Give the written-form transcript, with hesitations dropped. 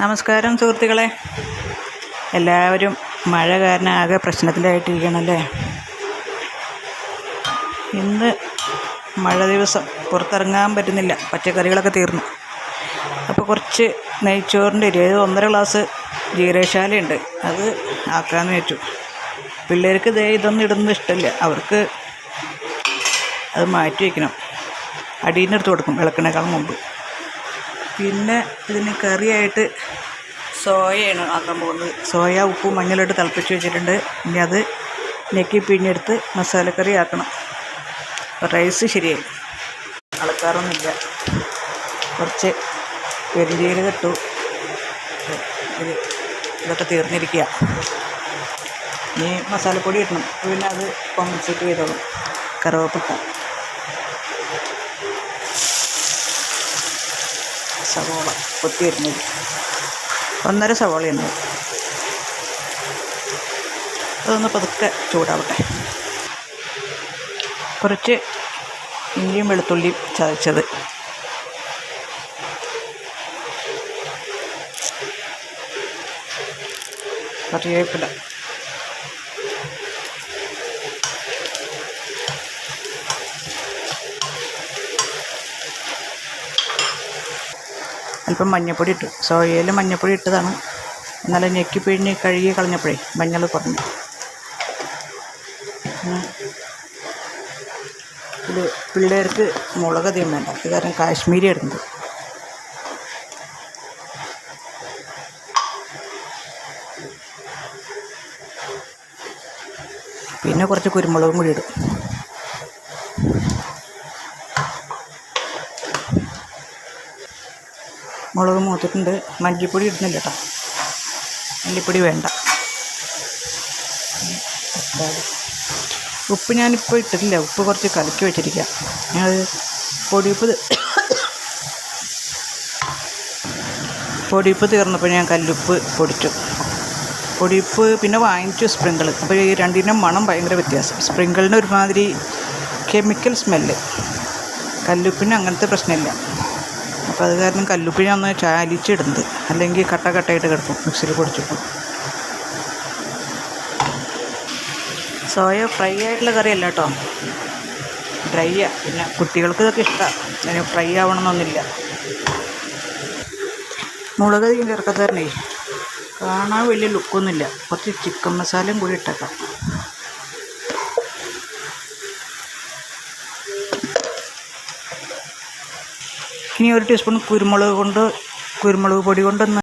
നമസ്കാരം സുഹൃത്തുക്കളെ. എല്ലാവരും മഴ കാരണം ആകെ പ്രശ്നത്തിലായിട്ടിരിക്കണല്ലേ. ഇന്ന് മഴ ദിവസം പുറത്തിറങ്ങാൻ പറ്റുന്നില്ല, പച്ചക്കറികളൊക്കെ തീർന്നു. അപ്പോൾ കുറച്ച് നെയ്ച്ചോറിൻ്റെ അരി, അതായത് 1.5 ഗ്ലാസ് ജീരകശാലയുണ്ട്, അത് ആക്കാമെന്ന് വെച്ചു. പിള്ളേർക്ക് ഇതൊന്നും ഇടുന്നത് ഇഷ്ടമില്ല, അവർക്ക് അത് മാറ്റി വയ്ക്കണം. അടിയിൽ നിന്ന് എടുത്ത് കൊടുക്കും ഇളക്കണേക്കാൾ മുമ്പ്. പിന്നെ ഇതിന് കറിയായിട്ട് സോയയാണ് ആക്കാൻ പോകുന്നത്. സോയ ഉപ്പും മഞ്ഞളിട്ട് തിളപ്പിച്ച് വെച്ചിട്ടുണ്ട്. ഇനി അത് ഞെക്കി പിഴിഞ്ഞെടുത്ത് മസാലക്കറി ആക്കണം. റൈസ് ശരിയായി, അളക്കാറൊന്നുമില്ല. കുറച്ച് പെരുംജീരകം ഇട്ടു. ഇതൊക്കെ തീർന്നിരിക്കുക. ഇനി മസാലപ്പൊടി ഇടണം, പിന്നെ അത് കോമ്പൻസേറ്റ് ചെയ്തോളും. കറുവപ്പട്ട, സവോള കൊത്തി വരുന്നത് 1.5 സവോളയുണ്ട്. അതൊന്ന് പതുക്കെ ചൂടാവട്ടെ. കുറച്ച് ഇഞ്ചിയും വെളുത്തുള്ളിയും ചതച്ചത്, കറിവേപ്പില, അല്പം മഞ്ഞൾപ്പൊടി ഇട്ടു. സോയയിൽ മഞ്ഞൾപ്പൊടി ഇട്ടതാണ്, എന്നാലും ഞെക്കി പിഴിഞ്ഞ് കഴുകി കളഞ്ഞപ്പോഴേ മഞ്ഞൾ കുറഞ്ഞു. ഇത് പിള്ളേർക്ക് മുളക് അധികം വേണ്ട, അത് കാരണം കാശ്മീരി ഇടുന്നത്. പിന്നെ കുറച്ച് കുരുമുളകും കൂടി ഇടും. മുളക് മൂത്തിട്ടുണ്ട്. മല്ലിപ്പൊടി ഇടുന്നില്ല കേട്ടോ, മല്ലിപ്പൊടി വേണ്ട. ഉപ്പ് ഞാനിപ്പോൾ ഇട്ടിട്ടില്ല, ഉപ്പ് കുറച്ച് കലക്കി വെച്ചിരിക്കുക. ഞാനത് പൊടിയുപ്പ് തീർന്നപ്പോൾ ഞാൻ കല്ലുപ്പ് പൊടിച്ചു. പൊടിയുപ്പ് പിന്നെ വാങ്ങിച്ചു സ്പ്രിങ്കിൾ. അപ്പോൾ ഈ രണ്ടിനും മണം ഭയങ്കര വ്യത്യാസം. സ്പ്രിങ്കിളിന് ഒരുമാതിരി കെമിക്കൽ സ്മെല്ല്, കല്ലുപ്പിന് അങ്ങനത്തെ പ്രശ്നമില്ല. അപ്പോൾ അത് കാരണം കല്ലുപ്പ് ഞാൻ ഒന്ന് ചാലിച്ചിടുന്നത്, അല്ലെങ്കിൽ കട്ടയായിട്ട് കിടക്കും മിക്സിയിൽ പൊടിച്ചിട്ടും. സോയ ഫ്രൈ ആയിട്ടുള്ള കറിയല്ല കേട്ടോ, ഡ്രൈയാണ്. പിന്നെ കുട്ടികൾക്ക് ഇതൊക്കെ ഇഷ്ടമാണ്, അതിന് ഫ്രൈ ആവണമെന്നൊന്നുമില്ല. മുളക് അധികം ചേർക്കാത്തരണേ കാണാൻ വലിയ ലുക്കൊന്നുമില്ല. കുറച്ച് ചിക്കൻ മസാലയും കൂടി ഇട്ടേക്കാം. ഇനി 1 ടീസ്പൂൺ കുരുമുളക് പൊടി കൊണ്ടൊന്ന്